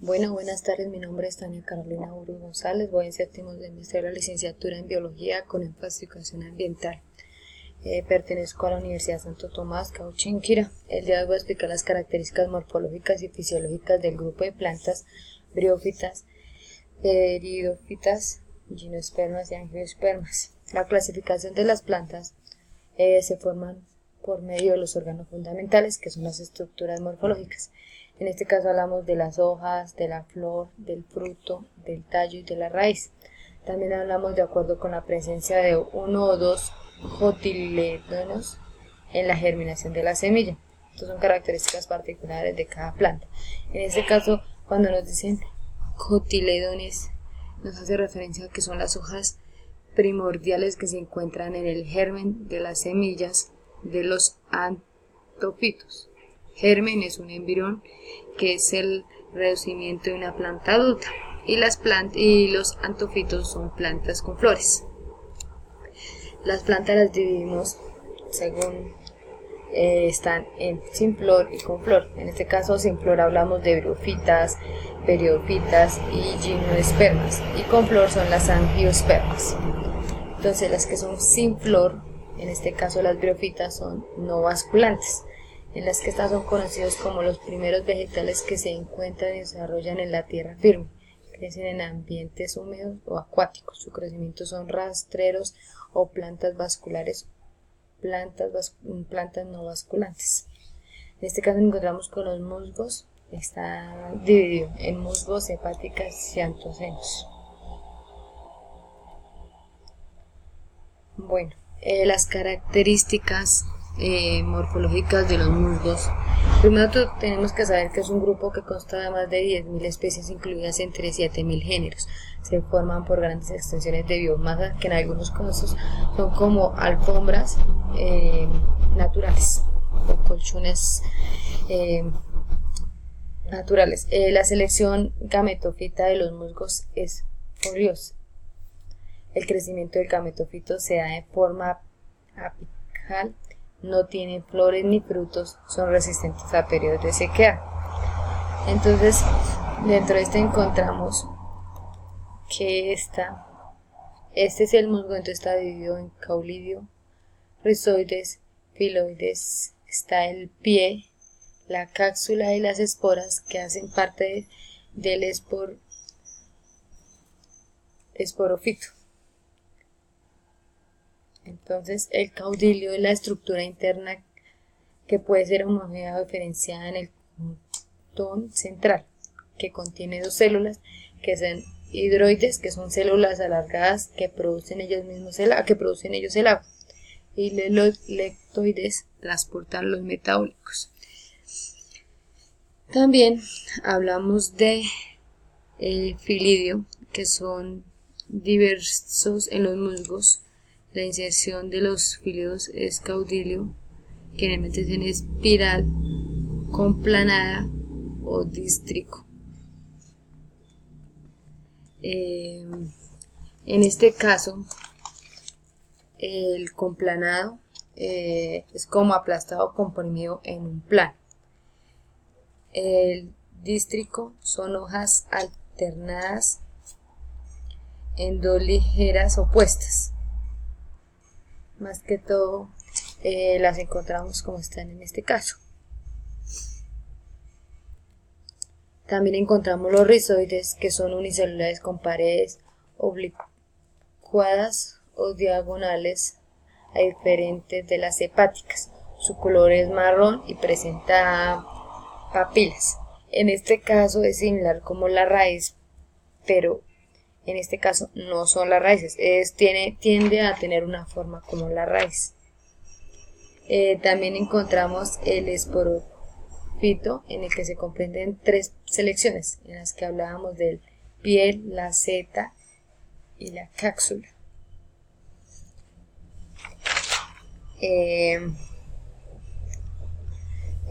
Bueno, buenas tardes, mi nombre es Tania Carolina Burgos González, voy en séptimo semestre de la licenciatura en Biología con énfasis en educación ambiental. Pertenezco a la Universidad Santo Tomás, Cauchinquira. El día de hoy voy a explicar las características morfológicas y fisiológicas del grupo de plantas briófitas, pteridófitas, gimnospermas y angiospermas. La clasificación de las plantas se forman por medio de los órganos fundamentales, que son las estructuras morfológicas. En este caso hablamos de las hojas, de la flor, del fruto, del tallo y de la raíz. También hablamos de acuerdo con la presencia de uno o dos cotilédonos en la germinación de la semilla. Estas son características particulares de cada planta. En este caso, cuando nos dicen cotiledones, nos hace referencia a que son las hojas primordiales que se encuentran en el germen de las semillas de los antofitos. Germen es un embrión que es el reducimiento de una planta adulta y los antofitos son plantas con flores. Las plantas las dividimos según están sin flor y con flor. En este caso sin flor hablamos de briófitas, periófitas y gimnospermas, y con flor son las angiospermas. Entonces las que son sin flor, en este caso las briófitas, son no basculantes, en las que estas son conocidos como los primeros vegetales que se encuentran y desarrollan en la tierra firme. Crecen en ambientes húmedos o acuáticos. Su crecimiento son rastreros o plantas vasculares, plantas no basculantes. En este caso nos encontramos con los musgos. Está dividido en musgos, hepáticas y antocenos. Bueno, las características morfológicas de los musgos. Primero tenemos que saber que es un grupo que consta de más de 10.000 especies, incluidas entre 7.000 géneros. Se forman por grandes extensiones de biomasa que en algunos casos son como alfombras naturales o colchones naturales. La selección gametófita de los musgos es curiosa. El crecimiento del gametófito se da de forma apical, no tienen flores ni frutos, son resistentes a periodos de sequía. Entonces, dentro de este encontramos que este es el musgo, entonces está dividido en caulidio, rizoides, filoides, está el pie, la cápsula y las esporas que hacen parte del esporofito. Entonces, el caudilio es la estructura interna que puede ser homogénea o diferenciada en el contón central, que contiene dos células que son hidroides, que son células alargadas que producen ellos el agua, y los lectoides transportan los metabólicos. También hablamos de filidio, que son diversos en los musgos. La inserción de los filios es caudilio, generalmente es en espiral, complanada o dístrico. En este caso, el complanado es como aplastado o comprimido en un plano. El dístrico son hojas alternadas en dos ligeras opuestas. Más que todo las encontramos como están en este caso. También encontramos los rizoides, que son unicelulares con paredes oblicuadas o diagonales a diferentes de las hepáticas. Su color es marrón y presenta papilas. En este caso es similar como la raíz, pero en este caso no son las raíces, tiende a tener una forma como la raíz. También encontramos el esporofito, en el que se comprenden tres selecciones, en las que hablábamos del piel, la seta y la cápsula.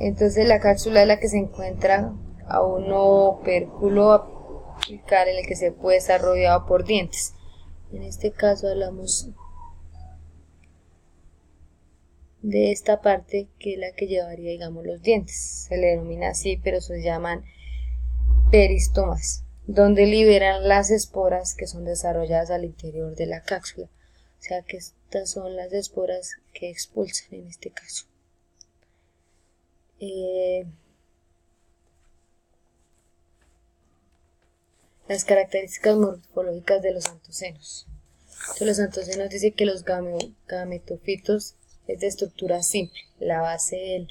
Entonces la cápsula es la que se encuentra a un opérculo apical, en el que se puede estar rodeado por dientes. En este caso hablamos de esta parte, que es la que llevaría, digamos, los dientes. Se le denomina así, pero se llaman peristomas, donde liberan las esporas que son desarrolladas al interior de la cápsula. O sea que estas son las esporas que expulsan en este caso. Las características morfológicas de los antocenos. Entonces, los antocenos dice que los gametofitos es de estructura simple. La base del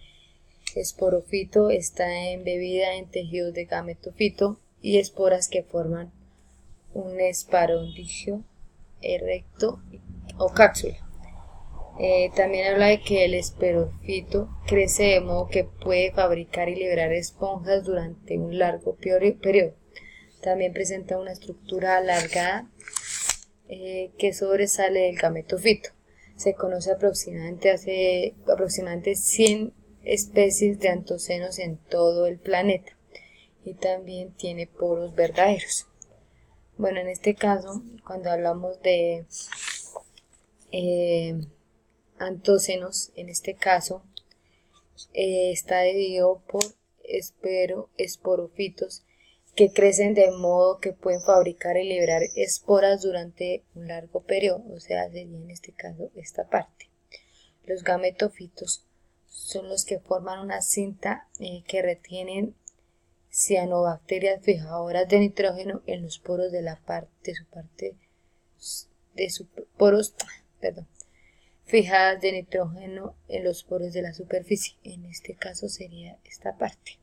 esporofito está embebida en tejidos de gametofito y esporas que forman un esparondigio erecto o cápsula. También habla de que el esporofito crece de modo que puede fabricar y liberar esponjas durante un largo periodo. También presenta una estructura alargada que sobresale del gametofito. Se conoce aproximadamente 100 especies de antocenos en todo el planeta y también tiene poros verdaderos. Bueno, en este caso, cuando hablamos de antocenos, en este caso está dividido por esporofitos que crecen de modo que pueden fabricar y liberar esporas durante un largo periodo, o sea, sería en este caso esta parte. Los gametofitos son los que forman una cinta que retienen cianobacterias fijadoras de nitrógeno en los poros de fijadas de nitrógeno en los poros de la superficie. En este caso sería esta parte.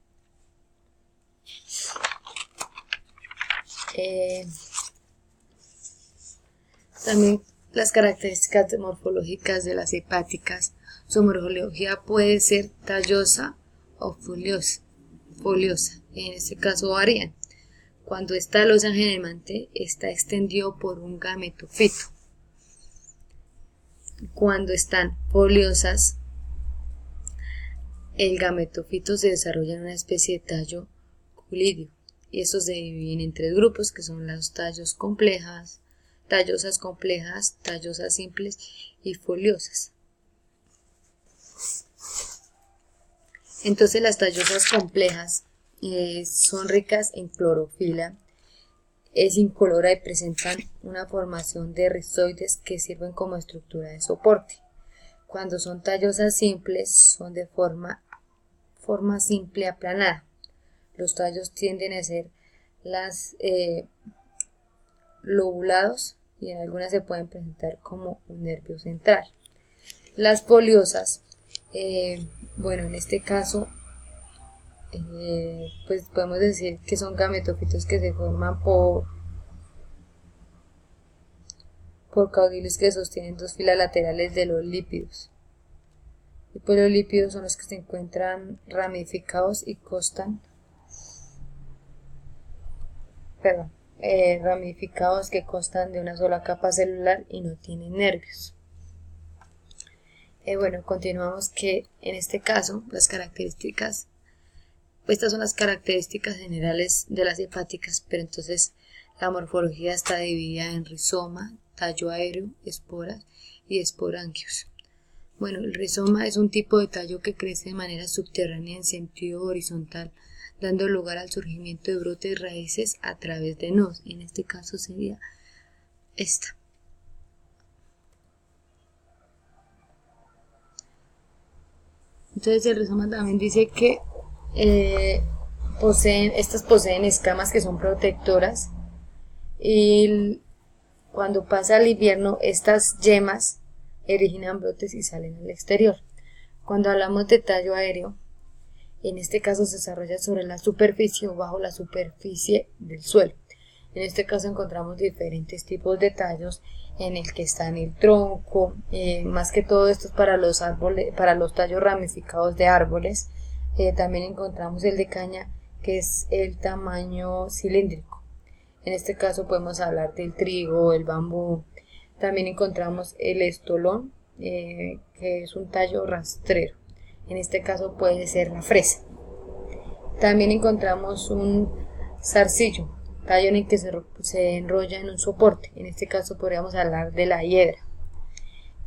También las características morfológicas de las hepáticas. Su morfología puede ser tallosa o foliosa. En este caso varían. Cuando está losa, generalmente está extendido por un gametofito. Cuando están foliosas, el gametofito se desarrolla en una especie de tallo culidio. Y estos se dividen en 3 grupos, que son los tallosas complejas, tallosas simples y foliosas. Entonces las tallosas complejas son ricas en clorofila, es incolora y presentan una formación de rizoides que sirven como estructura de soporte. Cuando son tallosas simples son de forma simple aplanada. Los tallos tienden a ser lobulados y en algunas se pueden presentar como un nervio central. Las foliosas, en este caso, pues podemos decir que son gametofitos que se forman por caudiles que sostienen 2 filas laterales de los lípidos. Y pues los lípidos son los que se encuentran ramificados y ramificados que constan de una sola capa celular y no tienen nervios. Continuamos que en este caso las características, estas son las características generales de las hepáticas, pero entonces la morfología está dividida en rizoma, tallo aéreo, esporas y esporangios. El rizoma es un tipo de tallo que crece de manera subterránea en sentido horizontal, dando lugar al surgimiento de brotes y raíces a través de nodos. En este caso sería esta. Entonces el rizoma también dice que poseen escamas que son protectoras y cuando pasa el invierno estas yemas originan brotes y salen al exterior. Cuando hablamos de tallo aéreo, en este caso se desarrolla sobre la superficie o bajo la superficie del suelo. En este caso encontramos diferentes tipos de tallos en el que está en el tronco, más que todo esto es para los árboles, para los tallos ramificados de árboles. También encontramos el de caña, que es el tamaño cilíndrico. En este caso podemos hablar del trigo, el bambú. También encontramos el estolón, que es un tallo rastrero. En este caso puede ser la fresa. También encontramos un zarcillo, tallo en el que se enrolla en un soporte. En este caso podríamos hablar de la hiedra.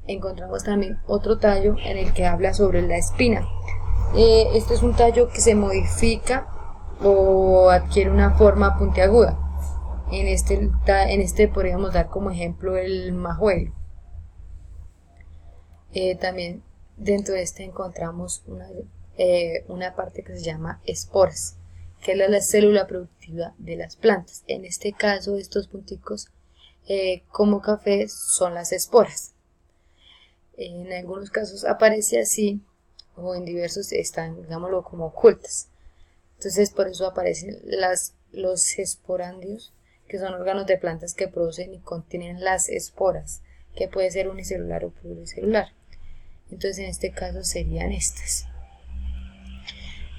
Encontramos también otro tallo en el que habla sobre la espina. Este es un tallo que se modifica o adquiere una forma puntiaguda. En este podríamos dar como ejemplo el majuelo. También dentro de este encontramos una parte que se llama esporas, que es la célula productiva de las plantas. En este caso, estos punticos como café son las esporas. En algunos casos aparece así, o en diversos están, digámoslo, como ocultas. Entonces por eso aparecen los esporangios, que son órganos de plantas que producen y contienen las esporas, que puede ser unicelular o pluricelular. Entonces en este caso serían estas.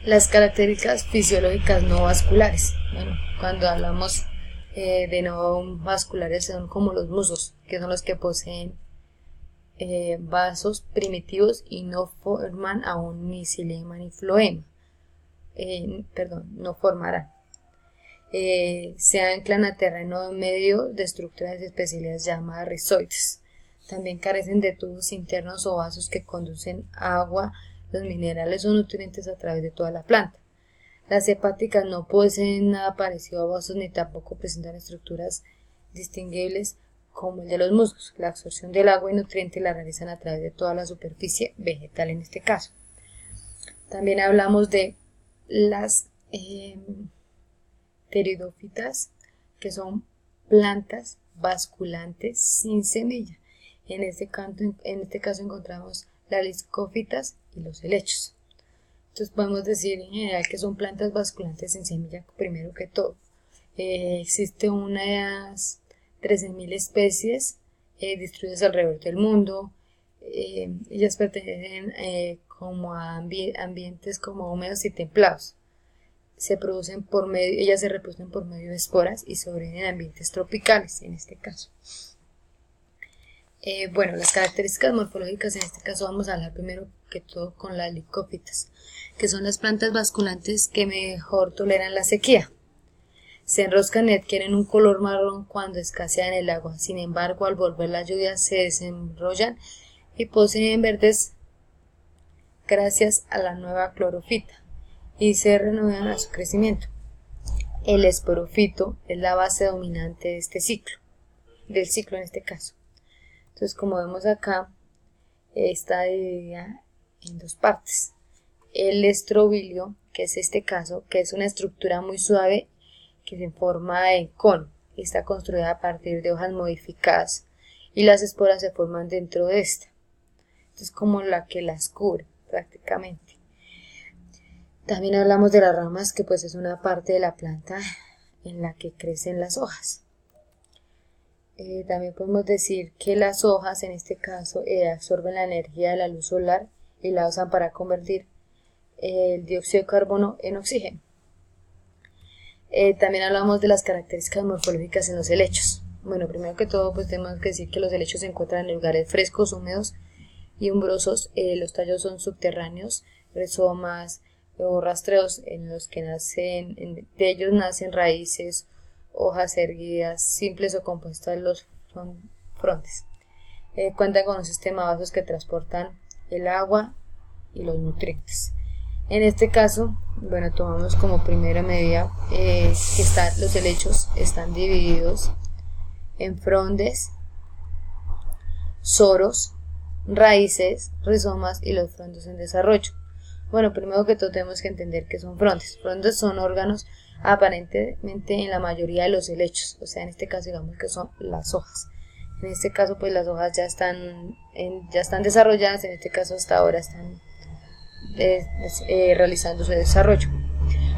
Las características fisiológicas no vasculares. Bueno, cuando hablamos de no vasculares son como los musgos, que son los que poseen vasos primitivos y no forman aún ni xilema ni floema. No formarán. Se anclan a terreno medio de estructuras especiales llamadas rizoides. También carecen de tubos internos o vasos que conducen agua, los minerales o nutrientes a través de toda la planta. Las hepáticas no poseen nada parecido a vasos ni tampoco presentan estructuras distinguibles como el de los musgos. La absorción del agua y nutrientes la realizan a través de toda la superficie vegetal en este caso. También hablamos de las pteridófitas, que son plantas basculantes sin semilla. En este caso encontramos las licófitas y los helechos. Entonces podemos decir en general que son plantas basculantes sin semilla primero que todo. Existe unas 13.000 especies distribuidas alrededor del mundo. Ellas pertenecen como a ambientes como húmedos y templados. Ellas se reproducen por medio de esporas y sobreviven en ambientes tropicales en este caso. Bueno, las características morfológicas en este caso vamos a hablar primero que todo con las licófitas, que son las plantas basculantes que mejor toleran la sequía. Se enroscan y adquieren un color marrón cuando escasean el agua. Sin embargo, al volver la lluvia se desenrollan y poseen verdes gracias a la nueva clorofita y se reanudan a su crecimiento. El esporofito es la base dominante de este ciclo, del ciclo en este caso. Entonces, como vemos acá, está dividida en dos partes. El estrobilio, que es este caso, que es una estructura muy suave que se forma de cono, está construida a partir de hojas modificadas y las esporas se forman dentro de esta. Es como la que las cubre prácticamente. También hablamos de las ramas, que pues es una parte de la planta en la que crecen las hojas. También podemos decir que las hojas en este caso absorben la energía de la luz solar y la usan para convertir el dióxido de carbono en oxígeno. También hablamos de las características morfológicas en los helechos. Bueno, primero que todo pues tenemos que decir que los helechos se encuentran en lugares frescos, húmedos y umbrosos. Los tallos son subterráneos, rizomas o rastreos en los que de ellos nacen raíces, hojas erguidas, simples o compuestas los frondes. Cuentan con un sistema de vasos que transportan el agua y los nutrientes. En este caso, bueno, tomamos como primera medida que los helechos están divididos en frondes, soros, raíces, rizomas y los frondos en desarrollo. Bueno, primero que todo tenemos que entender que son frondes. Frondes son órganos aparentemente en la mayoría de los helechos, o sea, en este caso digamos que son las hojas. En este caso pues las hojas ya están desarrolladas, en este caso hasta ahora están realizando su desarrollo.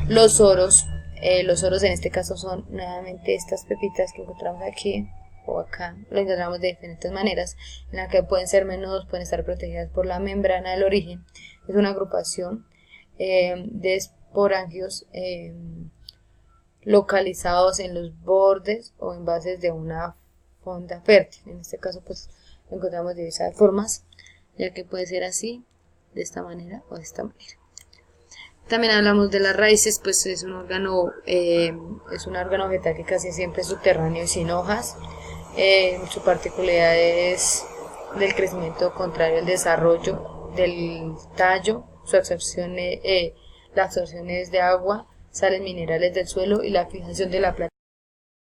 Los soros en este caso son nuevamente estas pepitas que encontramos aquí o acá, lo encontramos de diferentes maneras, en la que pueden ser menudos, pueden estar protegidas por la membrana del origen. Es una agrupación de esporangios localizados en los bordes o en bases de una fonda fértil. En este caso pues lo encontramos de diversas formas, ya que puede ser así, de esta manera o de esta manera. También hablamos de las raíces, pues es un órgano vegetal que casi siempre es subterráneo y sin hojas. Su particularidad es del crecimiento contrario al desarrollo del tallo. La absorción es de agua, sales minerales del suelo y la fijación de la planta.